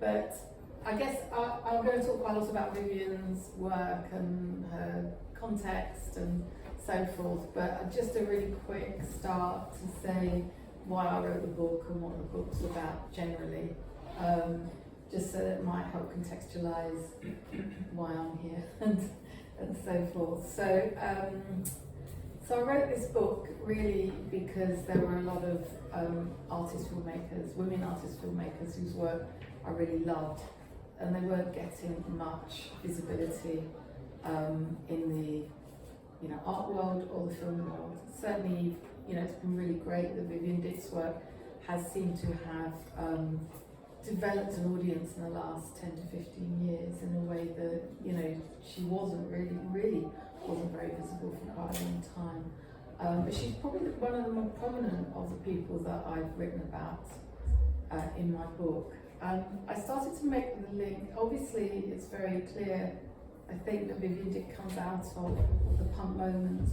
But I guess I'm going to talk quite a lot about Vivienne's work and her context and so forth, but just a really quick start to say why I wrote the book and what the book's about generally, just so that it might help contextualise why I'm here and so forth. So I wrote this book really because there were a lot of artist filmmakers, women artist filmmakers whose work I really loved, and they weren't getting much visibility in the art world or the film world. Certainly, it's been really great that Vivienne Dick's work has seemed to have developed an audience in the last 10 to 15 years in a way that she wasn't really wasn't very visible for quite a long time. But she's probably one of the more prominent of the people that I've written about in my book. I started to make the link. Obviously, it's very clear. I think that Vivienne Dick comes out of the punk moment.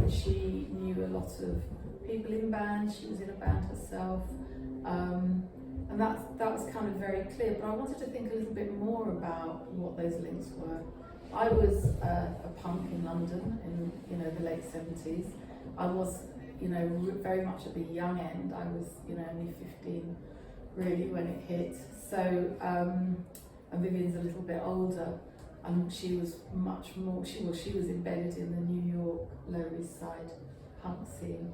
She knew a lot of people in bands. She was in a band herself, and that was kind of very clear. But I wanted to think a little bit more about what those links were. I was a punk in London in the late 70s. I was very much at the young end. I was only 15 really when it hit. So and Vivienne's a little bit older. And she was much more, she was embedded in the New York Lower East Side punk scene.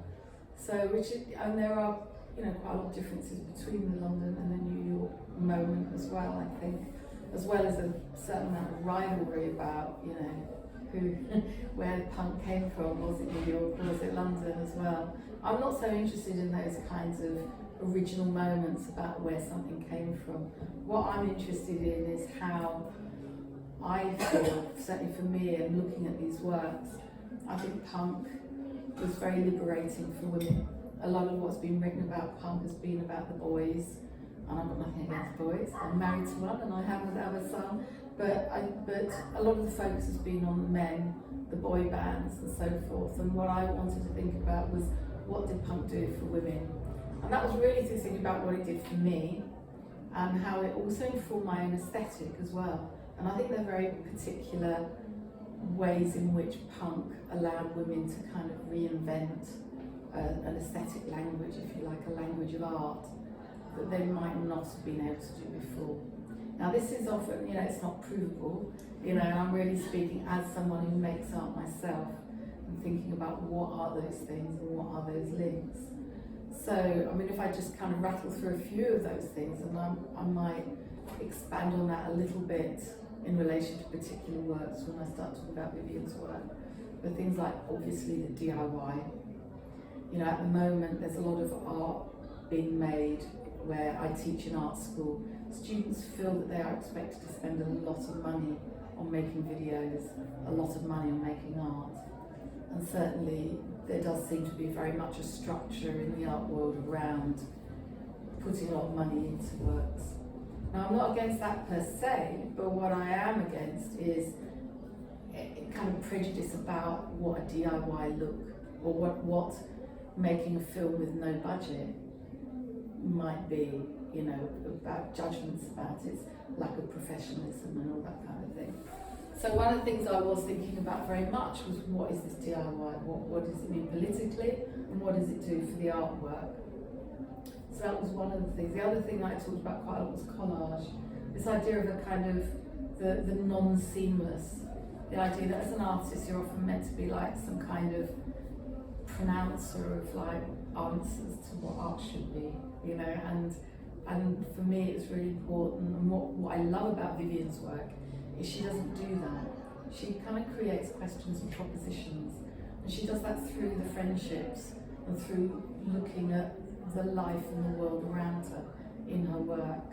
So, and there are, quite a lot of differences between the London and the New York moment as well, I think, as well as a certain amount of rivalry about, where punk came from. Was it New York or was it London as well? I'm not so interested in those kinds of original moments about where something came from. What I'm interested in is how I feel, certainly for me, and looking at these works, I think punk was very liberating for women. A lot of what's been written about punk has been about the boys, and I've got nothing against boys. I'm married to one, and I have a son. But a lot of the focus has been on the men, the boy bands, and so forth. And what I wanted to think about was, what did punk do for women? And that was really to think about what it did for me, and how it also informed my own aesthetic as well. And I think there are very particular ways in which punk allowed women to kind of reinvent an aesthetic language, if you like, a language of art that they might not have been able to do before. Now this is often, it's not provable, and I'm really speaking as someone who makes art myself and thinking about what are those things and what are those links. So, if I just kind of rattle through a few of those things, and I might expand on that a little bit in relation to particular works when I start talking about Vivienne's work. But things like, obviously, the DIY. At the moment, there's a lot of art being made where I teach in art school. Students feel that they are expected to spend a lot of money on making videos, a lot of money on making art. And certainly, there does seem to be very much a structure in the art world around putting a lot of money into works. Now, I'm not against that per se, but what I am against is kind of prejudice about what a DIY look, or what making a film with no budget might be, about judgments about its lack of professionalism and all that kind of thing. So one of the things I was thinking about very much was, what is this DIY? What does it mean politically, and what does it do for the artwork? So that was one of the things. The other thing I talked about quite a lot was collage. This idea of a kind of the non-seamless. The idea that as an artist you're often meant to be like some kind of pronouncer of like answers to what art should be, and for me it's really important, and what I love about Vivienne's work is she doesn't do that. She kind of creates questions and propositions, and she does that through the friendships and through looking at the life and the world around her in her work.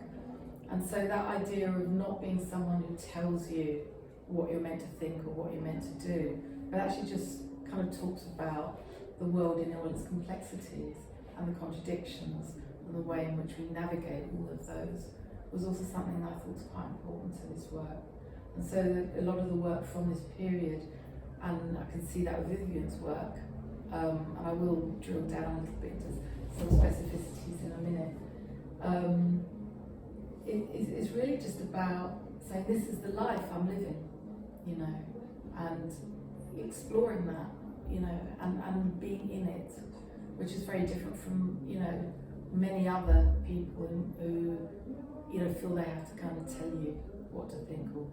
And so that idea of not being someone who tells you what you're meant to think or what you're meant to do, but actually just kind of talks about the world in all its complexities and the contradictions and the way in which we navigate all of those, was also something that I thought was quite important to this work. And so a lot of the work from this period, and I can see that with Vivienne's work, and I will drill down a little bit into some specificities in a minute, it's really just about saying this is the life I'm living, you know, and exploring that, you know, and being in it, which is very different from, you know, many other people who, you know, feel they have to kind of tell you what to think or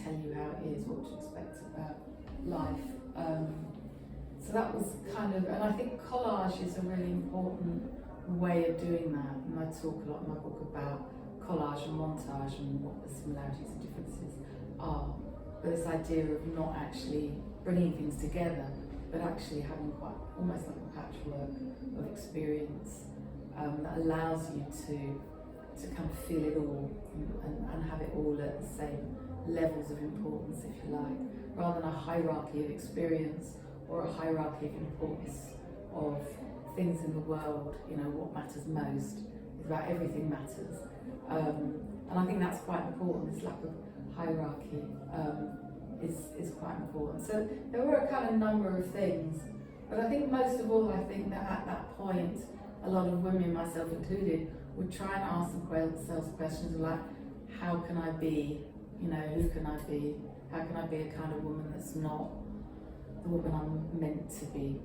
tell you how it is, what to expect about life. So that was kind of, and I think collage is a really important way of doing that. And I talk a lot in my book about collage and montage and what the similarities and differences are. But this idea of not actually bringing things together, but actually having quite almost like a patchwork of experience that allows you to kind of feel it all and have it all at the same levels of importance, if you like, rather than a hierarchy of experience or a hierarchy of importance of things in the world. You know, what matters most is about everything matters. And I think that's quite important. This lack of hierarchy is quite important. So there were a kind of number of things, but I think most of all, I think that at that point, a lot of women, myself included, would try and ask themselves questions like, how can I be, you know, who can I be? How can I be a kind of woman that's not the woman I'm meant to be?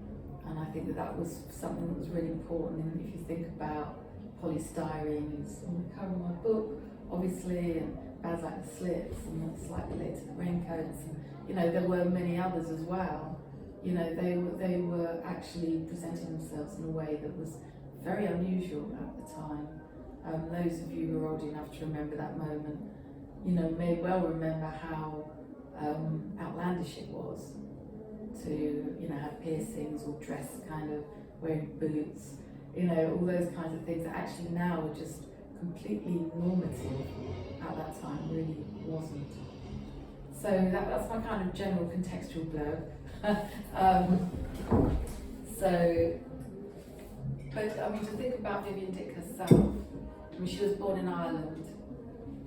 And I think that was something that was really important. And if you think about polystyrene, it's on the cover of my book, obviously, and bags like the slits, and it's like related to the raincoats. And, you know, there were many others as well. You know, they were actually presenting themselves in a way that was very unusual at the time. Those of you who are old enough to remember that moment, you know, may well remember how outlandish it was to, you know, have piercings or dress kind of wearing boots, you know, all those kinds of things that actually now are just completely normative. At that time really wasn't. So that's my kind of general contextual blurb. But I mean, to think about Vivienne Dick herself, I mean, she was born in Ireland,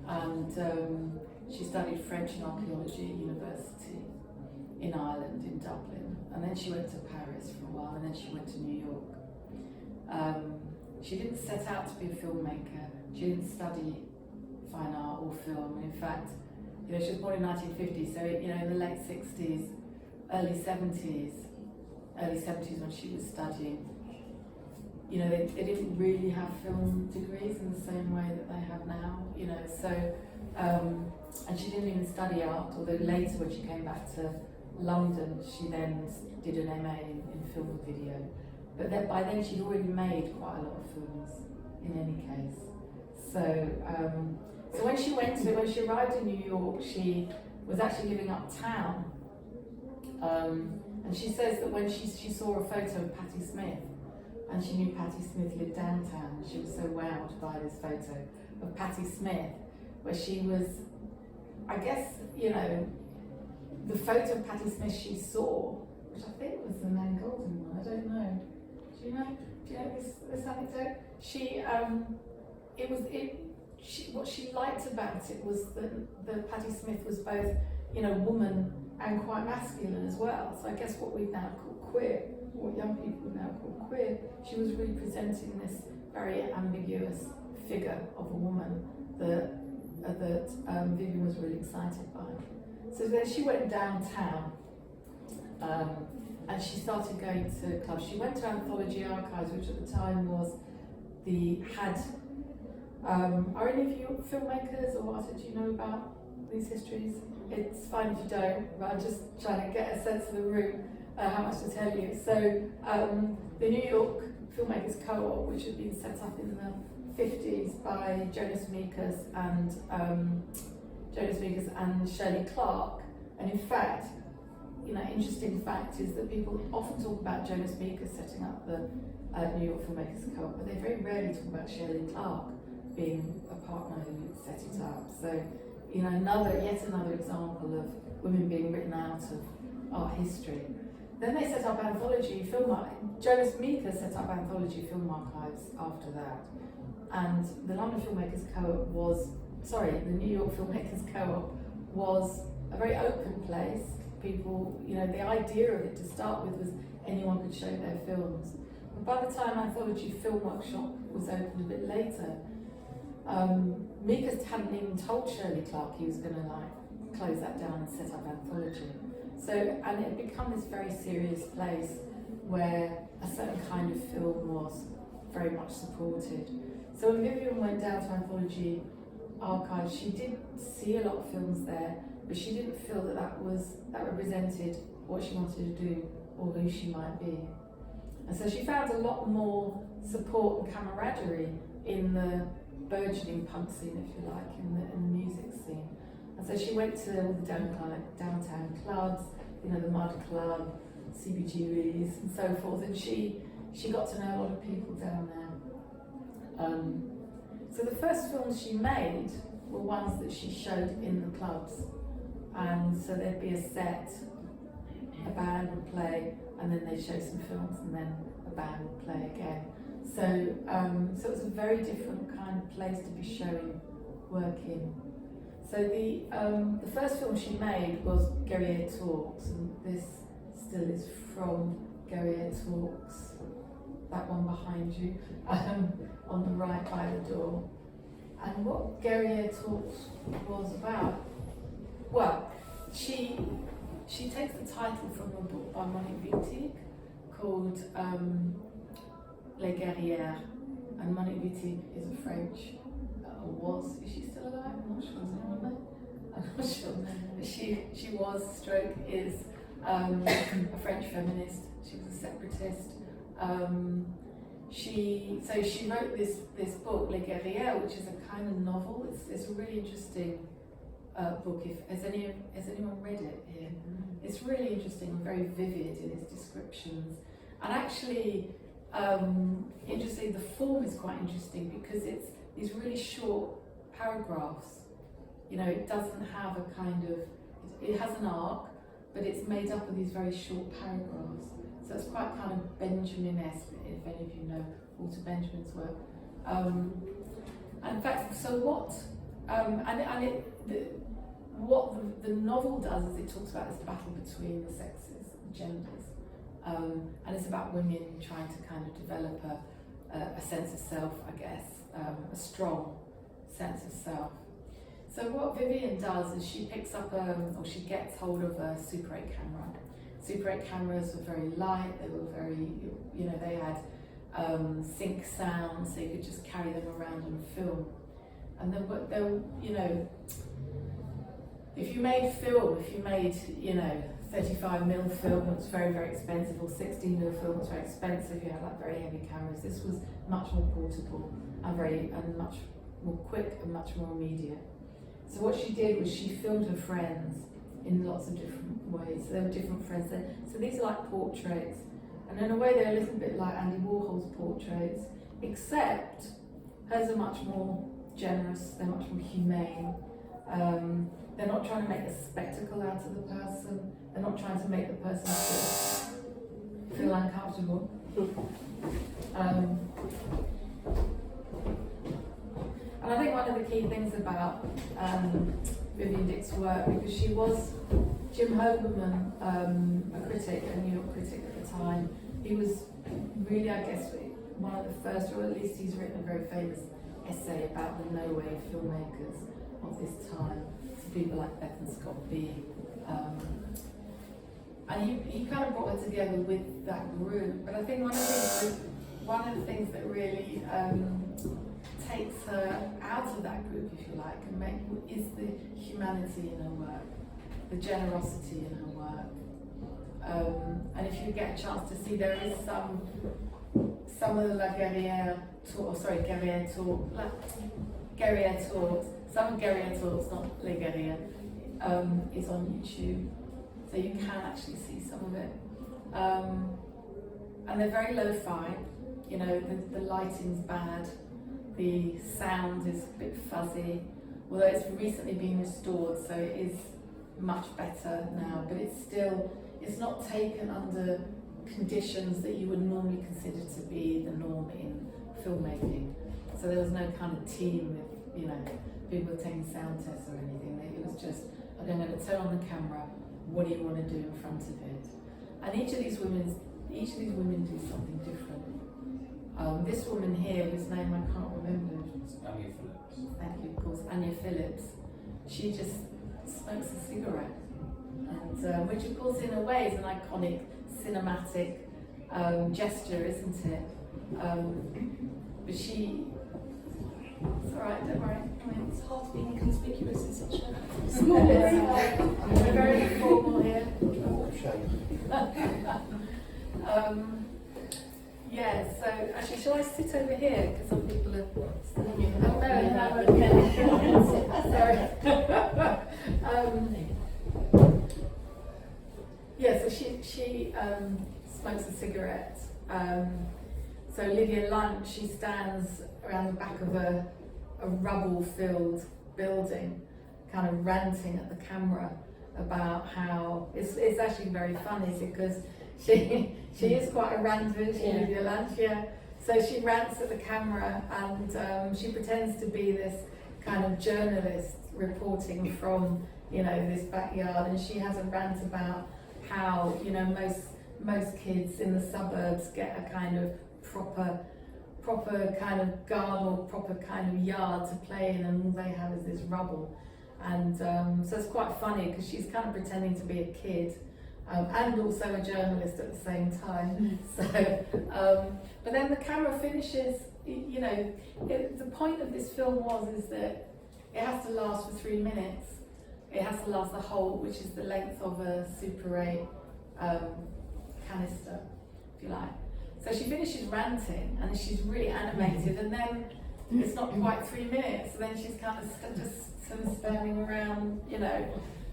and she studied French and archaeology at university in Ireland, in Dublin, and then she went to Paris for a while, and then she went to New York. She didn't set out to be a filmmaker. She didn't study fine art or film. In fact, you know, she was born in 1950, so, you know, in the late 60s, early 70s when she was studying, you know, they didn't really have film degrees in the same way that they have now, you know, so, and she didn't even study art, although later when she came back to London, she then did an MA in film and video. But then, by then she'd already made quite a lot of films, in any case. So, so when she arrived in New York, she was actually living uptown. And she says that when she saw a photo of Patti Smith, and she knew Patti Smith lived downtown, she was so wowed by this photo of Patti Smith, where she was, I guess, you know, the photo of Patti Smith she saw, which I think was the Nan Goldin one, I don't know. Do you know this anecdote? What she liked about it was that Patti Smith was both, you know, woman and quite masculine as well. So I guess what we now call queer, what young people now call queer, she was really presenting this very ambiguous figure of a woman that Vivienne was really excited by. So then she went downtown, and she started going to clubs. She went to Anthology Archives, which at the time are any of you filmmakers or artists, do you know about these histories? It's fine if you don't, but I'm just trying to get a sense of the room, how much to tell you. So the New York Filmmakers Co-op, which had been set up in the 50s by Jonas Mekas and Shirley Clark, and in fact, you know, interesting fact is that people often talk about Jonas Mekas setting up the New York Filmmakers Co-op, but they very rarely talk about Shirley Clark being a partner who set it up. So, you know, yet another example of women being written out of art history. Then they set up Anthology Film Archives. Jonas Mekas set up Anthology Film Archives after that. And the London Filmmakers Co-op the New York Filmmakers Co-op was a very open place. People, you know, the idea of it to start with was anyone could show their films. But by the time Anthology Film Workshop was opened a bit later, Mika hadn't even told Shirley Clark he was going to like close that down and set up Anthology. So, and it had become this very serious place where a certain kind of film was very much supported. So when Vivienne went down to Anthology Archives, she did see a lot of films there, but she didn't feel that that represented what she wanted to do or who she might be. And so she found a lot more support and camaraderie in the burgeoning punk scene, if you like, in the music scene. And so she went to all the downtown clubs, you know, the Mud Club, CBGBs and so forth, and she got to know a lot of people down there. So the first films she made were ones that she showed in the clubs, and so there'd be a set, a band would play, and then they'd show some films, and then a band would play again. So it was a very different kind of place to be showing work in. So the first film she made was Guerrier Talks, and this still is from Guerrier Talks, that one behind you, on the right by the door. And what Guerrier Talks was about, well, she takes the title from a book by Vivienne Dick called Les Guerrières, and Vivienne Dick is a French, is she still alive? I'm not sure, is anyone there? I'm not sure. She was, is a French feminist. She was a separatist. She wrote this book, Les Guerrières, which is a kind of novel. It's a really interesting book. Has anyone read it here? It's really interesting and very vivid in its descriptions. And actually, interestingly, the form is quite interesting because it's these really short paragraphs. You know, it doesn't have a kind of, it has an arc, but it's made up of these very short paragraphs. So it's quite kind of Benjamin-esque, if any of you know Walter Benjamin's work. And in fact, so what the novel does is it talks about this battle between the sexes, the genders, and it's about women trying to kind of develop a sense of self, I guess, a strong sense of self. So what Vivienne does is she picks up or she gets hold of a Super 8 camera. Super 8 cameras were very light, they were very, you know, they had sync sound, so you could just carry them around on film. And then, you know, if you made, you know, 35mm film, it was very, very expensive, or 16mm film was very expensive, you had like very heavy cameras. This was much more portable and much more quick and much more immediate. So what she did was she filmed her friends in lots of different ways. So there were different friends there. So these are like portraits, and in a way they're a little bit like Andy Warhol's portraits, except hers are much more generous, they're much more humane. They're not trying to make a spectacle out of the person, they're not trying to make the person feel uncomfortable. And I think one of the key things about Vivienne Dick's work, because she was Jim Hoberman, a critic, a New York critic at the time, he was really, I guess, one of the first, or at least he's written a very famous essay about the no-wave filmmakers of this time, so people like Beth and Scott B. And he kind of brought her together with that group. But I think one of the things that really takes her out of that group, if you like, and is the humanity in her work, the generosity in her work. And if you get a chance to see, there is some of the Guerrier Talks, some of Guerrier Talks, not Les Guerrières, is on YouTube, so you can actually see some of it. And they're very lo-fi, you know, the lighting's bad, the sound is a bit fuzzy, although it's recently been restored, so it is much better now, but it's not taken under conditions that you would normally consider to be the norm in filmmaking. So there was no kind of team with, you know, people taking sound tests or anything. It was just, okay, I'm going to turn on the camera, what do you want to do in front of it? And each of these women do something different. This woman here, whose name I can't remember. Anya Phillips. Thank you, of course, Anya Phillips. She just smokes a cigarette, and which of course in a way is an iconic cinematic gesture, isn't it? But she, it's alright, don't worry. I mean, It's hard to be inconspicuous in such a small we're very formal here. Yeah, so actually, shall I sit over here? Because some people are standing. Oh no, sorry. Yeah, so she smokes a cigarette. So Lydia Lunch, she stands around the back of a rubble-filled building, kind of ranting at the camera about how it's actually very funny because she is quite a ranter, Lydia Lunch, yeah. So she rants at the camera and she pretends to be this kind of journalist reporting from, you know, this backyard, and she has a rant about how, you know, most kids in the suburbs get a kind of proper kind of garden or proper kind of yard to play in, and all they have is this rubble. And so it's quite funny because she's kind of pretending to be a kid and also a journalist at the same time. So, but then the camera finishes, you know, the point of this film is that it has to last for 3 minutes. It has to last the whole, which is the length of a Super 8 canister, if you like. So she finishes ranting and she's really animated, and then it's not quite 3 minutes, so then she's kind of just sort of standing around, you know,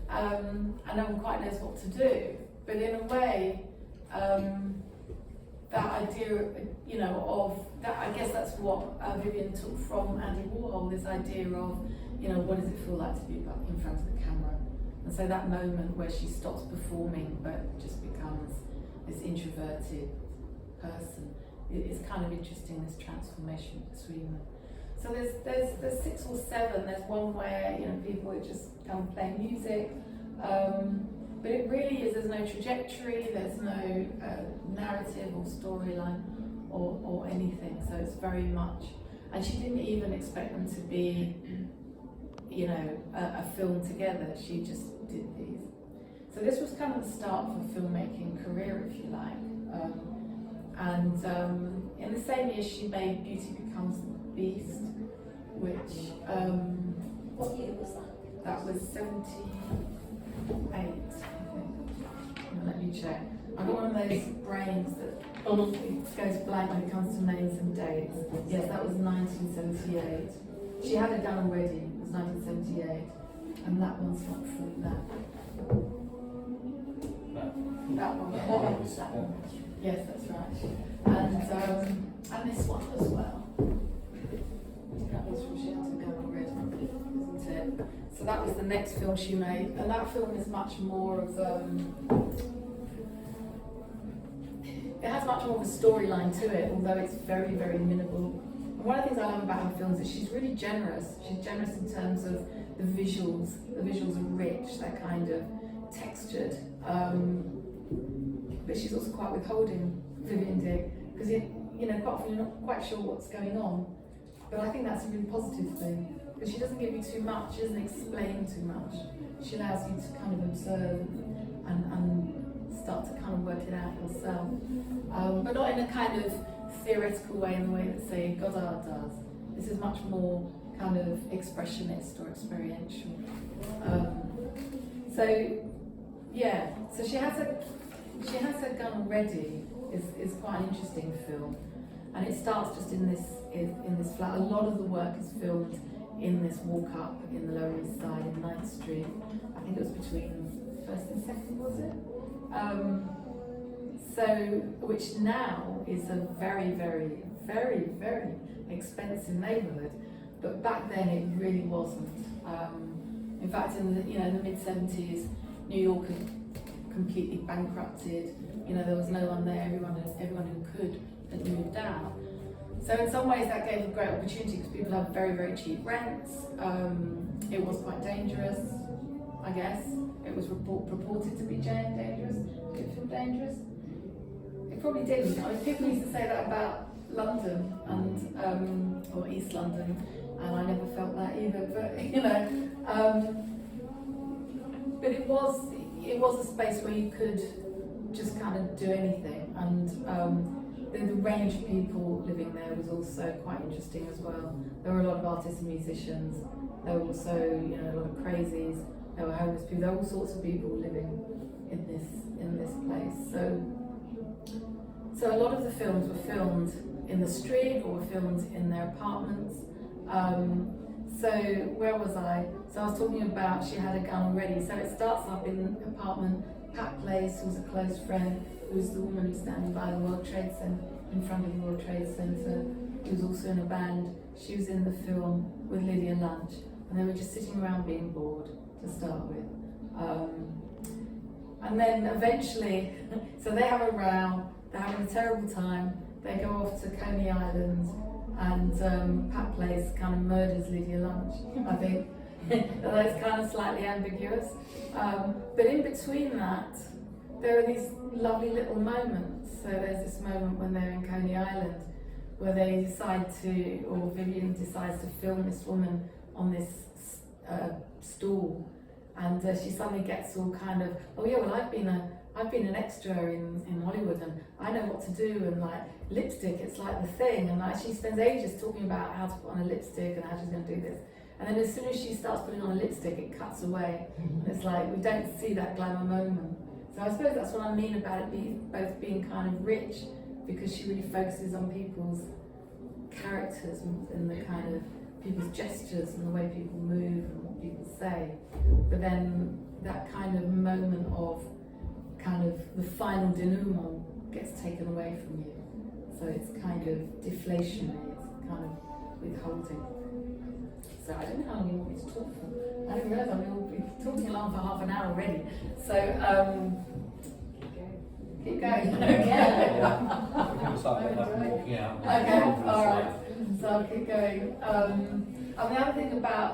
and no one quite knows what to do. But in a way, that idea, you know, of that, I guess that's what Vivienne took from Andy Warhol, this idea of, you know, what does it feel like to be in front of the camera? And so that moment where she stops performing but just becomes this introverted person, it's kind of interesting, this transformation between them. So there's 6 or 7. There's one where, you know, people are just kind of playing music, but it really is, there's no trajectory, there's no narrative or storyline or anything. So it's very much, and she didn't even expect them to be, you know, a film together. She just did these. So this was kind of the start of her filmmaking career, if you like. And in the same year she made Beauty Becomes the Beast, which what year was that? that was 78, I think. Let me check. I've got one of those brains that goes blank when it comes to names and dates. Yes, that was 1978. She had it done already. It was 1978, and that one's not from that. That one. What was that one? Yes, that's right. And this one as well. That was from She Had to Go Already, isn't it? So that was the next film she made, and that film is much more of it has much more of a storyline to it, although it's very, very minimal. And one of the things I love about her films is she's really generous. She's generous in terms of the visuals. The visuals are rich, they're kind of textured. But she's also quite withholding, Vivienne Dick, because you know, quite often you're not quite sure what's going on. But I think that's a really positive thing, because she doesn't give you too much, she doesn't explain too much. She allows you to kind of observe and start to kind of work it out yourself. But not in a kind of theoretical way, in the way that, say, Godard does. This is much more kind of expressionist or experiential. So yeah, so she has her gun ready is quite an interesting film, and it starts just in this flat. A lot of the work is filmed in this walk up in the Lower East Side in 9th Street. I think it was between 1st and 2nd, was it? So, which now is a very, very, very, very expensive neighbourhood, but back then it really wasn't. In fact, in the mid-70s, New York had completely bankrupted. You know, there was no one there. Everyone who could had moved out. So in some ways that gave a great opportunity because people had very, very cheap rents. It was quite dangerous, I guess. It was purported to be dangerous. Did it feel dangerous? It probably didn't. I mean, people used to say that about London and or East London, and I never felt that either. But you know, but it was a space where you could just kind of do anything, and the range of people living there was also quite interesting as well. There were a lot of artists and musicians. There were also, you know, a lot of crazies. There were homeless people. There were all sorts of people living in this place. So a lot of the films were filmed in the street or were filmed in their apartments. So where was I? So I was talking about She Had a Gun Already. So it starts up in an apartment. Pat Place, who's a close friend, who's the woman who's standing by the World Trade Center, in front of the World Trade Center, who's also in a band. She was in the film with Lydia Lunch, and they were just sitting around being bored to start with. And then eventually, so they have a row, they're having a terrible time, they go off to Coney Island, and Pat Place kind of murders Lydia Lunch, I think. That's kind of slightly ambiguous. But in between that, there are these lovely little moments. So there's this moment when they're in Coney Island where they decide to, or Vivienne decides to film this woman on this stool, and she suddenly gets all kind of, oh yeah, well I've been an extra in Hollywood and I know what to do, and like lipstick, it's like the thing, and like she spends ages talking about how to put on a lipstick and how she's going to do this. And then as soon as she starts putting on a lipstick, it cuts away. And it's like, we don't see that glamour moment. So I suppose that's what I mean about it both being kind of rich, because she really focuses on people's characters and the kind of people's gestures and the way people move and what people say. But then that kind of moment of kind of the final denouement gets taken away from you. So it's kind of deflationary, it's kind of withholding. So I don't know how long you want me to talk for. I didn't realise we'll be talking along for half an hour already. So keep going. Okay, alright. So I'll keep going. And the other thing about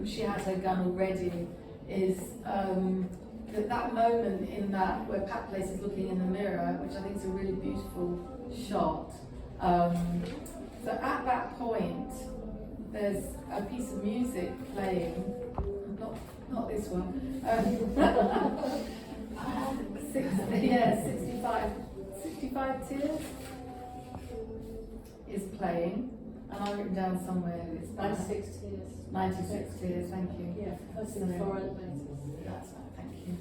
She Had Her Gun Already is that moment in that where Pat Place is looking in the mirror, which I think is a really beautiful shot. So at that point, there's a piece of music playing, not this one, 65 Tears is playing, and I've written down somewhere it's 96 Tears. 96 Tears, thank you. Yeah, first in the foreign places. That's right, thank you.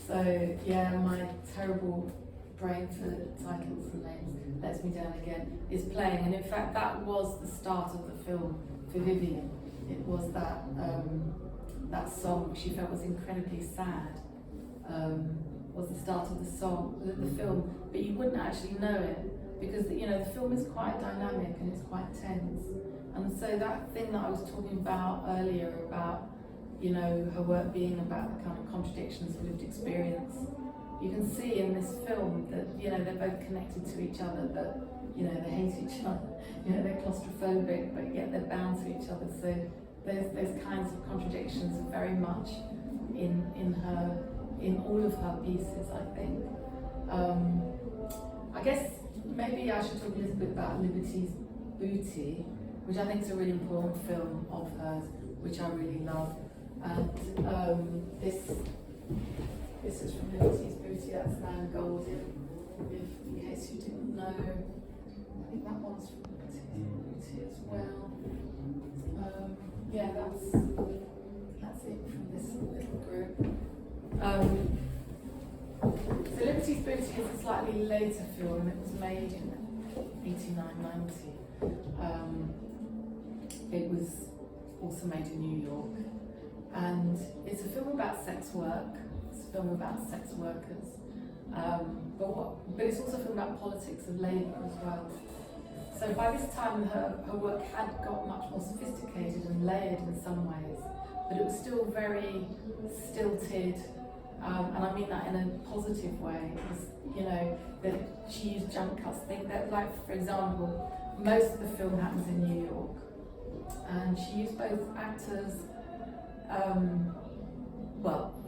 So yeah, my terrible brain for titles and names lets me down again, is playing, and in fact that was the start of the film for Vivienne. It was that that song she felt was incredibly sad, was the start of the song, the film, but you wouldn't actually know it because you know the film is quite dynamic and it's quite tense, and so that thing that I was talking about earlier about, you know, her work being about the kind of contradictions of lived experience, you can see in this film that, you know, they're both connected to each other, but you know, they hate each other, you know, they're claustrophobic, but yet they're bound to each other. So those kinds of contradictions are very much in all of her pieces, I think. I guess maybe I should talk a little bit about Liberty's Booty, which I think is a really important film of hers, which I really love. And this is from Liberty's Booty, that's now golden, in case you didn't know. I think that one's from Liberty's Booty as well. Yeah, that's it from this little group. So Liberty's Booty is a slightly later film. It was made in 89-90. It was also made in New York, and it's a film about sex work. It's a film about sex workers, but it's also a film about politics of labour as well. So by this time her work had got much more sophisticated and layered in some ways, but it was still very stilted, and I mean that in a positive way, because, you know, that she used jump cuts. Think that, like, for example, most of the film happens in New York, and she used both actors,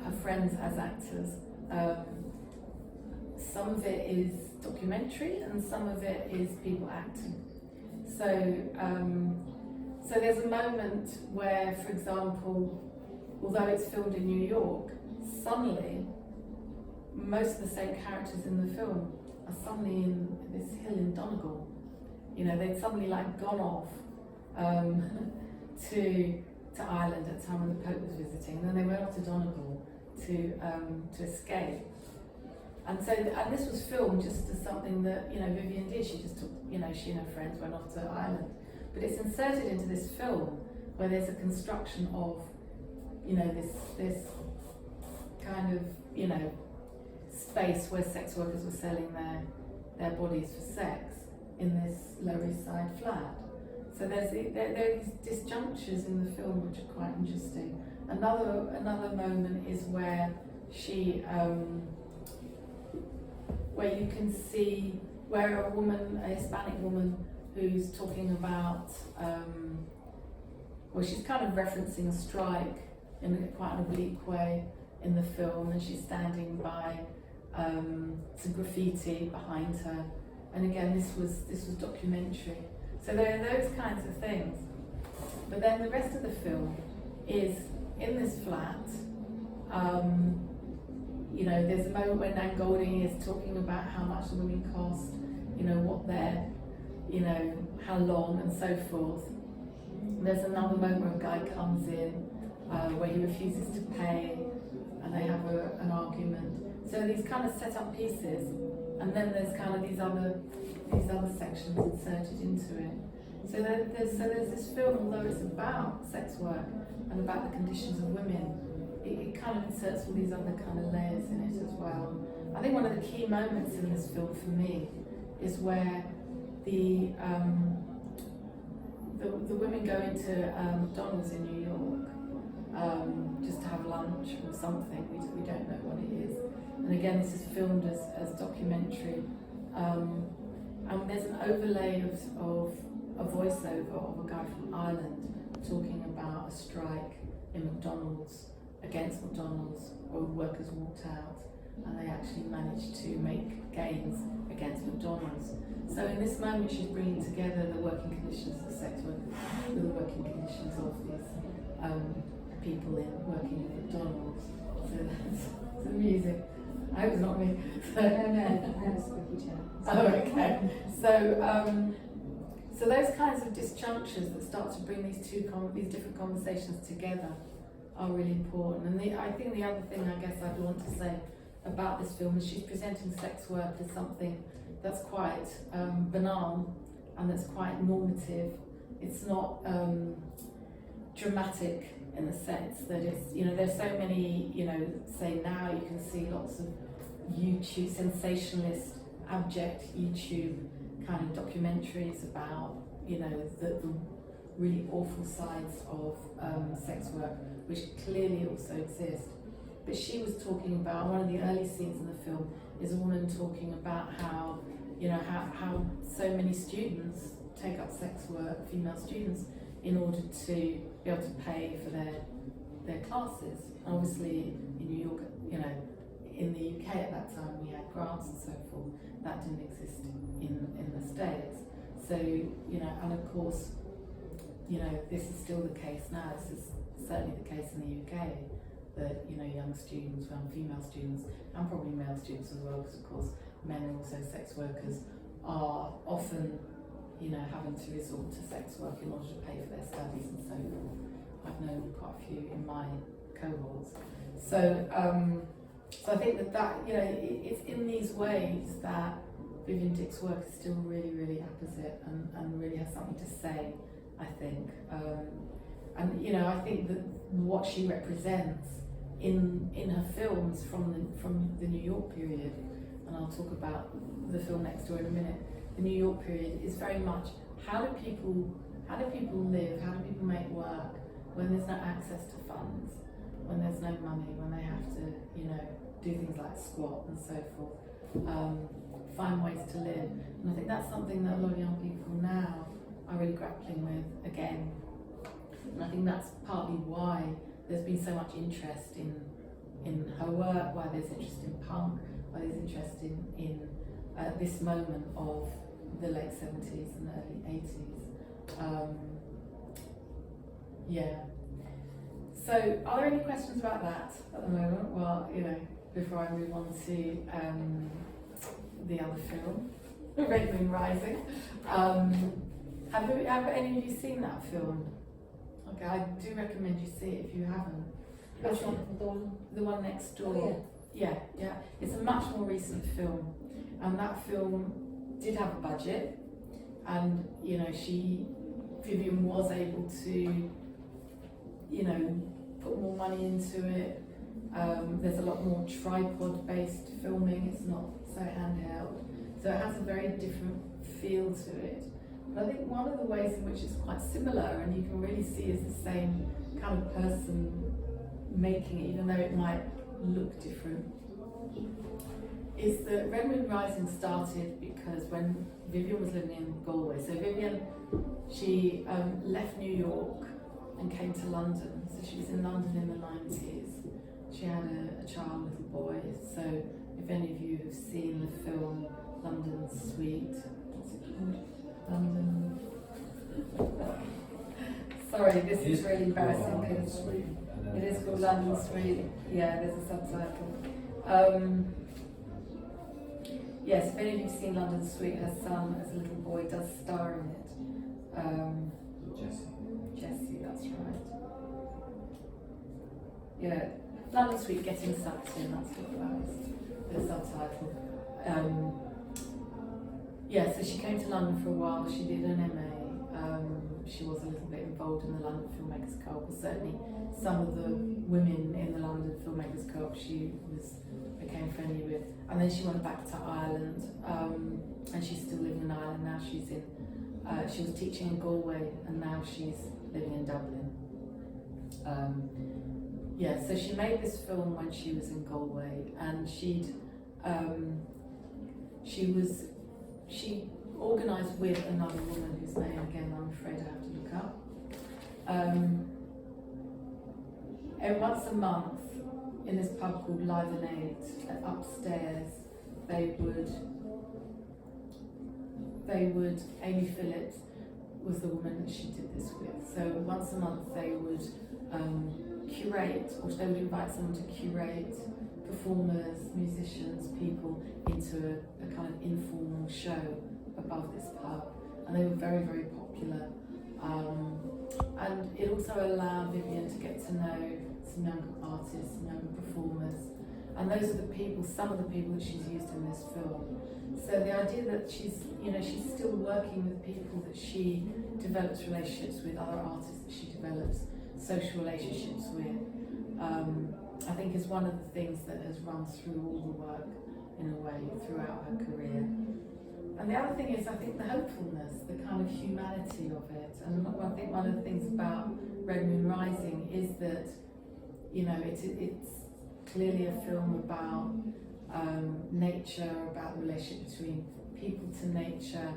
her friends as actors, some of it is documentary and some of it is people acting. So, so there's a moment where, for example, although it's filmed in New York, suddenly most of the same characters in the film are suddenly in this hill in Donegal. You know, they'd suddenly like gone off to Ireland at the time when the Pope was visiting, and then they went off to Donegal to escape. And so, and this was filmed just as something that, you know, Vivienne did. She just took, you know, she and her friends went off to Ireland. But it's inserted into this film where there's a construction of, you know, this kind of, you know, space where sex workers were selling their bodies for sex in this Lower East Side flat. So there are these disjunctures in the film which are quite interesting. Another moment is where she, where you can see where a Hispanic woman who's talking about, well, she's kind of referencing a strike in quite an oblique way in the film, and she's standing by some graffiti behind her. And again, this was documentary. So there are those kinds of things. But then the rest of the film is in this flat. You know, there's a moment when Nan Golding is talking about how much the women cost, you know, what they're, you know, how long and so forth. There's another moment where a guy comes in where he refuses to pay, and they have an argument. So these kind of set up pieces, and then there's kind of these other sections inserted into it. So there's this film, although it's about sex work and about the conditions of women, it kind of inserts all these other kind of layers in it as well. I think one of the key moments in this film for me is where the women go into McDonald's in New York just to have lunch or something. We don't know what it is. And again, this is filmed as documentary. And there's an overlay of a voiceover of a guy from Ireland talking about a strike in McDonald's, against McDonald's, where workers walked out and they actually managed to make gains against McDonald's. So in this moment she's bringing together the working conditions of sex workers with the working conditions of these people working in McDonald's. So that's the music. I hope it's not me. No, I have a squeaky chair. Oh, okay. So those kinds of disjunctures that start to bring these different conversations together are really important. And I think the other thing I guess I'd want to say about this film is she's presenting sex work as something that's quite banal and that's quite normative. It's not dramatic in the sense that it's, you know, there's so many, you know, say now you can see lots of YouTube, sensationalist, abject YouTube kind of documentaries about, you know, the really awful sides of sex work, which clearly also exist. But she was talking about, one of the early scenes in the film is a woman talking about how, you know, how so many students take up sex work, female students, in order to be able to pay for their classes. And obviously in New York, you know, in the UK at that time we had grants and so forth. That didn't exist in the States. So, you know, and of course, you know, this is still the case now. This is certainly the case in the UK, that, you know, young students, young female students, and probably male students as well, because of course men are also sex workers, are often, you know, having to resort to sex work in order to pay for their studies and so forth. I've known quite a few in my cohorts. So, so I think that you know, it's in these ways that Vivienne Dick's work is still really, really apposite and really has something to say, I think. And you know, I think that what she represents in her films from the New York period, and I'll talk about the film next door in a minute. The New York period is very much how do people live, how do people make work when there's no access to funds, when there's no money, when they have to, you know, do things like squat and so forth, find ways to live. And I think that's something that a lot of young people now are really grappling with again. And I think that's partly why there's been so much interest in her work, why there's interest in punk, but is interested in this moment of the late 70s and early 80s. Yeah. So, are there any questions about that at the moment? Well, before I move on to the other film, Red Moon Rising. Have any of you seen that film? Okay, I do recommend you see it if you haven't. Which one? The one next door. Oh, yeah. It's a much more recent film, and that film did have a budget, and Vivienne was able to, put more money into it. There's a lot more tripod-based filming. It's not so handheld, so it has a very different feel to it. But I think one of the ways in which it's quite similar, and you can really see is the same kind of person making it, even though it might look different, is that Red Moon Rising started because when Vivienne was living in Galway. So Vivienne, she left New York and came to London. So she was in London in the 90s. She had a child, little boy. So if any of you have seen the film London Sweet, what's it called? London. Sorry, this is really embarrassing because it is called London Sweet. Yeah, there's a subtitle. Yes, if any of you have seen London Sweet, her son as a little boy does star in it. Jesse, that's right. Yeah, London Sweet Getting Sucked In, that's what that is, the subtitle. So she came to London for a while, she did an MA, she was a little bit involved in the London Filmmakers Co-op, or certainly some of the women in the London Filmmakers Co-op she became friendly with. And then she went back to Ireland, and she's still living in Ireland now. She was teaching in Galway, and now she's living in Dublin. So she made this film when she was in Galway, and she organised with another woman whose name, again, I'm afraid I have to look up. And once a month, in this pub called Live and Eight, upstairs, they would, Amy Phillips was the woman that she did this with. So once a month they would curate, or they would invite someone to curate performers, musicians, people into a kind of informal show above this pub, and they were very, very popular. And it also allowed Vivienne to get to know some younger artists, some younger performers, and those are the people, some of the people that she's used in this film. So the idea that she's still working with people that she develops relationships with, other artists that she develops social relationships with, I think is one of the things that has run through all the work in a way throughout her career. And the other thing is, I think, the hopefulness, the kind of humanity of it. And I think one of the things about Red Moon Rising is that, it's clearly a film about nature, about the relationship between people to nature.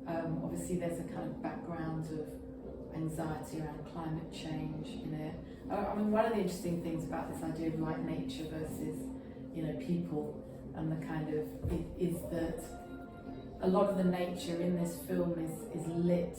Obviously there's a kind of background of anxiety around climate change in it. I mean, one of the interesting things about this idea of like nature versus, people, and the kind of, is that a lot of the nature in this film is lit,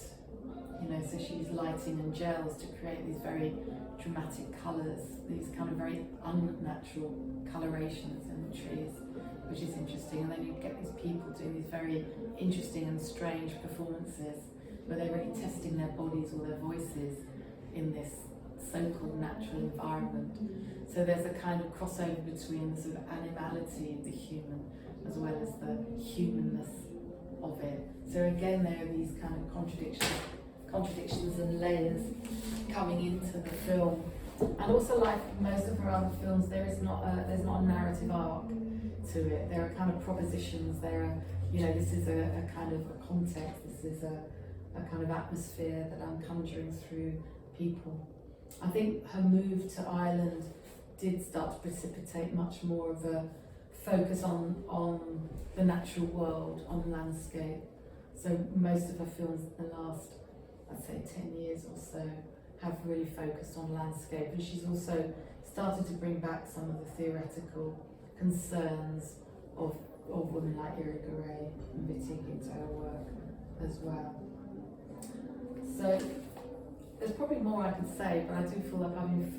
so she's lighting and gels to create these very dramatic colours, these kind of very unnatural colorations in the trees, which is interesting. And then you get these people doing these very interesting and strange performances where they're really testing their bodies or their voices in this so-called natural environment. So there's a kind of crossover between the sort of animality of the human as well as the humanness of it. So again, there are these kind of contradictions and layers coming into the film. And also, like most of her other films, there's not a narrative arc to it. There are kind of propositions. There are, this is a kind of a context. This is a kind of atmosphere that I'm conjuring through people. I think her move to Ireland did start to precipitate much more of a focus on the natural world, on landscape. So most of her films in the last, I'd say 10 years or so, have really focused on landscape. And she's also started to bring back some of the theoretical concerns of women like Erika Ray and Vivienne Dick into her work as well. So there's probably more I could say, but I do feel like I've been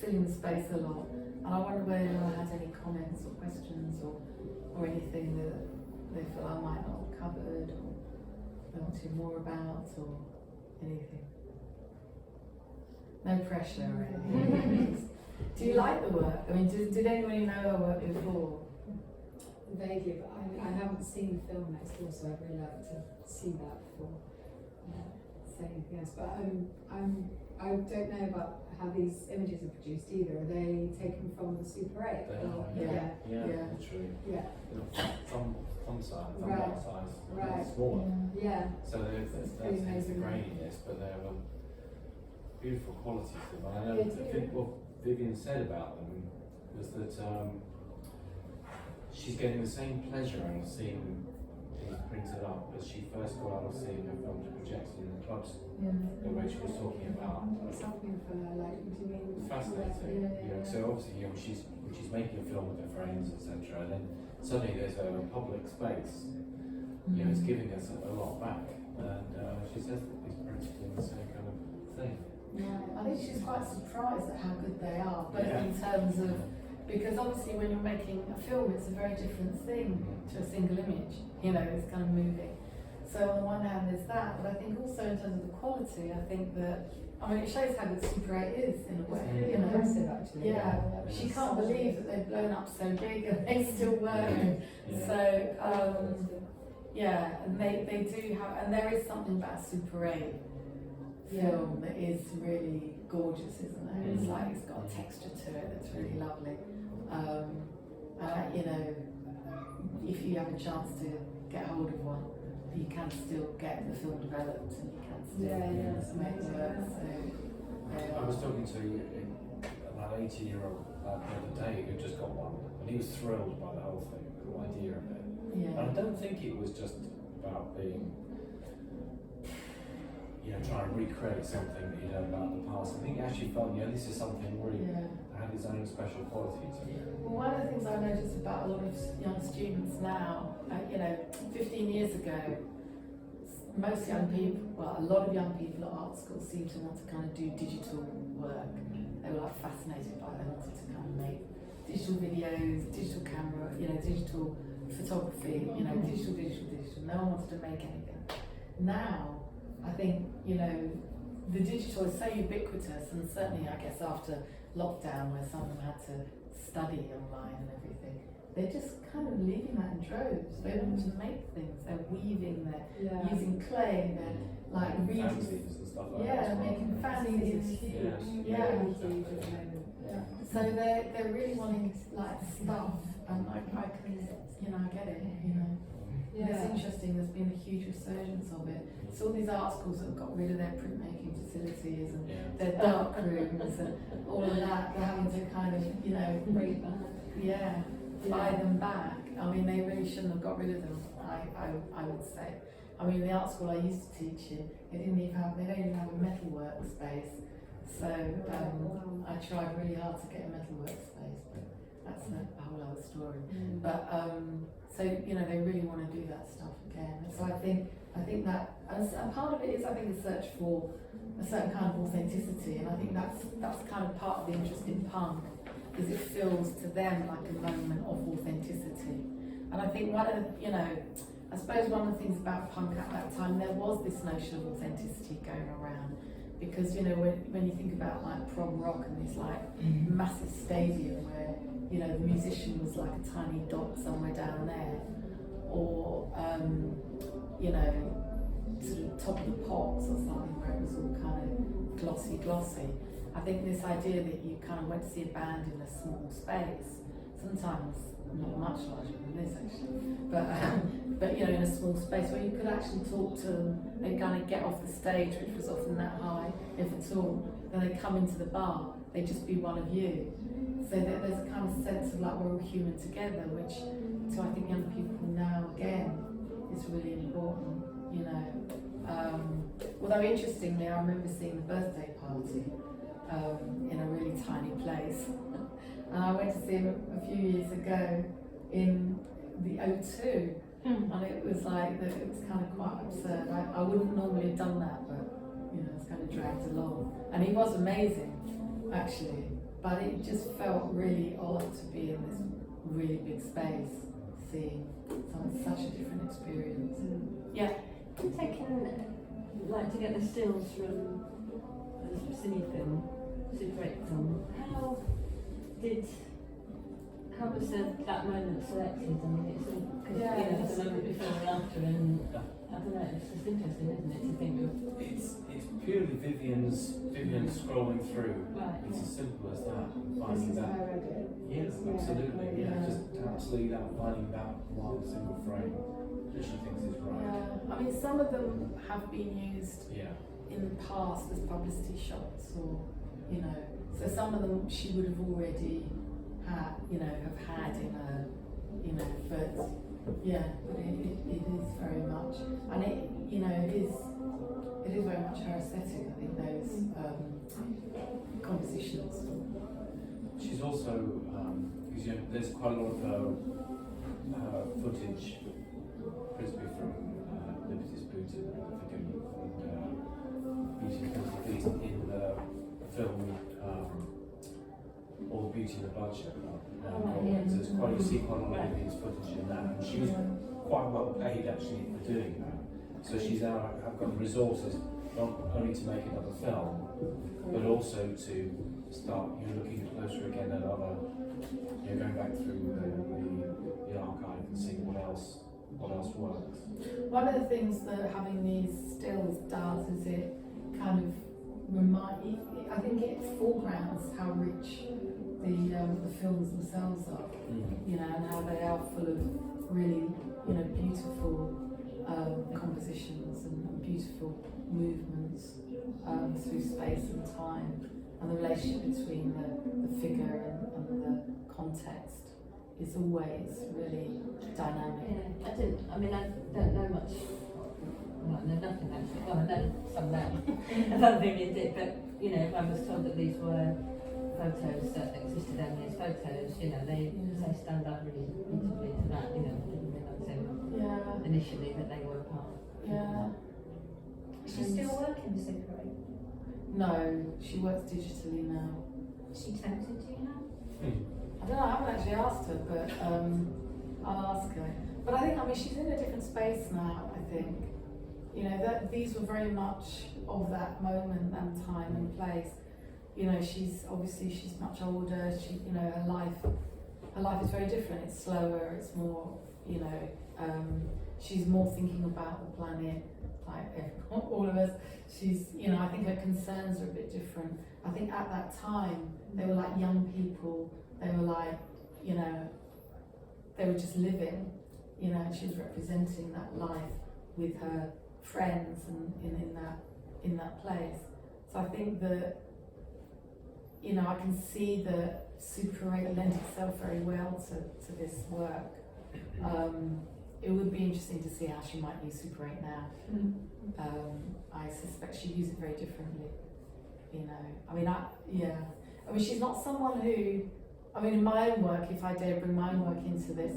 filling the space a lot, and I wonder whether anyone has any comments or questions or anything that they feel I might not have covered or they want to hear more about or anything. No pressure or anything. Do you like the work? I mean, did anybody know her work before? Vaguely, but I haven't seen the film next door, so I'd really like to see that before say anything else. But I don't know about how these images are produced either. Are they taken from the Super 8? They are, Yeah. literally. Yeah. Thumb size, Right. size, Right. smaller. Yeah. So that's pretty the amazing. graininess, but they have a beautiful quality to them. I know. They I do. think what Vivienne said about them was that she's getting the same pleasure out of seeing things printed up as she first got out of seeing her films projected in the clubs that Rachel was talking about. What's happening for her? Like, what do you mean? It's fascinating. Yeah. So obviously, she's making a film with her friends, etc. And then suddenly there's a public space. It's giving us a lot back. And she says that these printed in the same kind of thing. I think she's quite surprised at how good they are, but Yeah. in terms of, because obviously when you're making a film, it's a very different thing to a single image. It's kind of moving. So on the one hand there's that, but I think also in terms of the quality, I think that, it shows how good Super 8 is in a way. It's really impressive, actually. Yeah, she can't believe that they've blown up so big and they still work. So, and they do have, and there is something about Super 8 film that is really gorgeous, isn't it? It's like, it's got a texture to it that's really lovely. If you have a chance to get hold of one, you can still get the film developed and you can still make it work. So, I was talking to an 18-year-old the other day who just got one, and he was thrilled by the whole thing, the whole idea of it. And I don't think it was just about being, trying to recreate something that you know about the past. I think it actually felt, this is something really had its own special quality to it. Well, one of the things I noticed about a lot of young students now, 15 years ago, most young people, well, a lot of young people at art school seem to want to kind of do digital work. They were like fascinated by it. They wanted to kind of make digital videos, digital camera, digital photography, digital. No one wanted to make anything. Now, I think, the digital is so ubiquitous, and certainly I guess after lockdown where some of them had to study online and everything, they're just kind of leaving that in droves. They want to make things, they're weaving, they're using clay, they're like reading. Fanzines and stuff like that. Making fanzines. So they're really wanting like stuff, and I can, I get it, It's interesting, there's been a huge resurgence of it. So all these art schools that have got rid of their printmaking facilities and their dark rooms and all of that, they're having to kind of, bring it back. buy them back. They really shouldn't have got rid of them, I would say. The art school I used to teach in, they don't even have a metalwork space. So I tried really hard to get a metalwork space, but that's a whole other story. But so they really want to do that stuff again. So I think that, and part of it is, I think, a search for a certain kind of authenticity, and I think that's kind of part of the interest in punk, because it feels to them like a moment of authenticity. And I think I suppose one of the things about punk at that time, there was this notion of authenticity going around, because when you think about like prom rock and this like massive stadium where the musician was like a tiny dot somewhere down there, or sort of top of the pops or something where it was all kind of glossy. I think this idea that you kind of went to see a band in a small space, sometimes not much larger than this actually, but in a small space where you could actually talk to them. They kind of get off the stage, which was often that high, if at all. Then they come into the bar, they just be one of you. So that there's a kind of sense of like we're all human together, which to I think young people now again is really important. Although interestingly, I remember seeing the birthday party in a really tiny place. And I went to see him a few years ago in the O2. And it was like, it was kind of quite absurd. I wouldn't normally have done that, but you know, it's kind of dragged along. And he was amazing, actually. But it just felt really odd to be in this really big space, seeing such a different experience. Yeah. You're taking, like, to get the stills from the cine film, Super 8 film, how was that moment selected? I mean, it's because you know, it's a moment before and after, and I don't know, it's just interesting, isn't it, to think of. It's purely Vivienne's scrolling through. Right. It's as simple as that. This Finding is that. how I read it. Yes, Yeah. absolutely. Yeah, Yeah. just absolutely that finding that one single frame that she thinks is right. Yeah. I mean, some of them have been used Yeah. in the past as publicity shots, or you know, so some of them she would have already had, you know, have had in a, you know, but yeah, but it is very much, and it, you know, it is very much her aesthetic. I think those compositions. She's also, because you know, there's quite a lot of her footage, principally from Liberty's Boot and Beauty and the Beast in the film All the Beauty and the Bloodshed. So it's quite, you see quite a lot of Vivienne's footage in that, and she was quite well paid actually for doing that. So she's now got the resources not only to make another film, but also to start, you know, looking closer again at other, you know, going back through the archive and seeing what else works. One of the things that having these stills does is it kind of I think it foregrounds how rich the films themselves are, you know, and how they are full of really, you know, beautiful compositions and beautiful movements through space and time, and the relationship between the figure and the context is always really dynamic. Yeah, I don't know much. Well, I know nothing actually. Well, I know some now about Vivienne Dick, but you know, I was told that these were photos that existed only as photos. You know, they stand up really beautifully to that. You know, didn't realise initially that they were part. Yeah. Is she still working the Super 8? No, she works digitally now. Is she tempted, do you know? I don't know, I haven't actually asked her, but I'll ask her. But I think, she's in a different space now, I think. You know, that these were very much of that moment and time and place. You know, she's much older, you know, her life is very different. It's slower, it's more, you know, she's more thinking about the planet, like all of us. She's, you know, I think her concerns are a bit different. I think at that time, they were like young people, they were like, you know, they were just living, you know, and she was representing that life with her friends and in that place. So I think that, you know, I can see that Super 8 lent itself very well to this work. It would be interesting to see how she might use Super 8 now. I suspect she'd use it very differently, you know. She's not someone who, in my own work, if I dare bring my own work into this,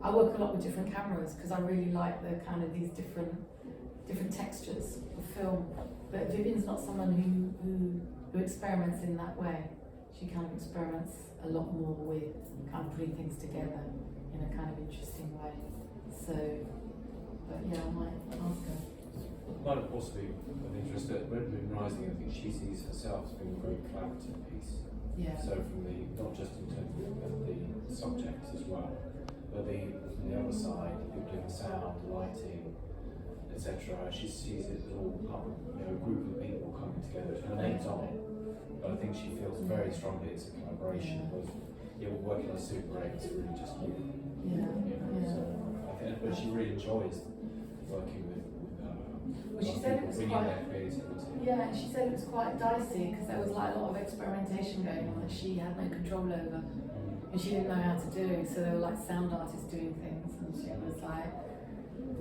I work a lot with different cameras because I really like the kind of these different textures of film. But Vivienne's not someone who experiments in that way. She kind of experiments a lot more with kind of putting things together in a kind of interesting way. So, but yeah, I might ask her. Might also be of interest that Red Moon Rising, I think she sees herself as being a very collaborative piece. Yeah. So from not just in terms of the subjects as well, but from the other side, people in the sound, lighting, etc. She sees it as all a group of people coming together. Her name's on it, but I think she feels very strongly it's a collaboration. Because working on Super 8 is really just you. So I think, but she really enjoys working with she said it was bringing quite, their creativity. Yeah, and she said it was quite dicey because there was like a lot of experimentation going on that she had no control over, and she didn't know how to do. So there were like sound artists doing things, and she was like,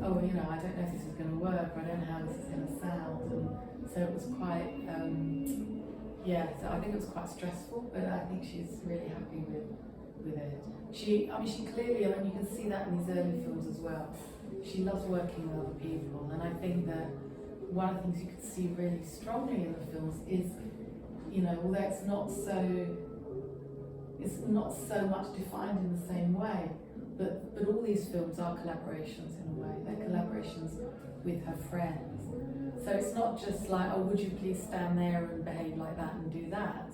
"Oh, you know, I don't know if this is going to work. I don't know how this is going to sound." And so it was quite, yeah, so I think it was quite stressful, but I think she's really happy with it. She clearly, I mean, you can see that in these early films as well. She loves working with other people, and I think that one of the things you can see really strongly in the films is, you know, although it's not so much defined in the same way, but all these films are collaborations in a way. They're collaborations with her friends. So it's not just like, oh, would you please stand there and behave like that and do that?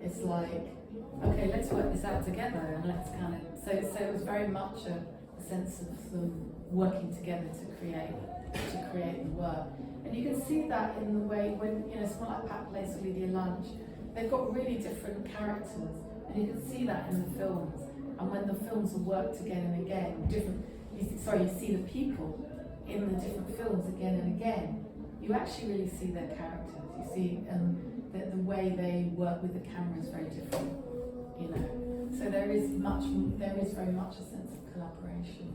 It's like, okay, let's work this out together, and let's kind of, so it was very much a sense of them working together to create the work. And you can see that in the way when, you know, someone like Pat plays Lydia Lunch, they've got really different characters, and you can see that in the films. And when the films are worked again and again, you see the people in the different films again and again, you actually really see their characters. You see that the way they work with the camera is very different, you know. So there is very much a sense of collaboration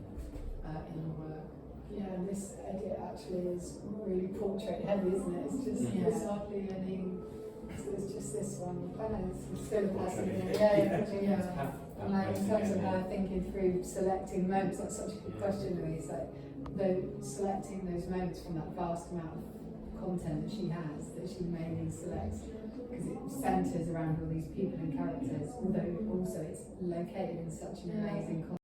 in the work. Yeah, and this edit actually is really portrait heavy, isn't it? It's just there's hardly any. So it's just this one. I know it's still a person. And like in terms of her thinking through selecting moments, that's such a good question, Louise. Like selecting those moments from that vast amount of content that she has, that she mainly selects, because it centres around all these people and characters, although also it's located in such an amazing context.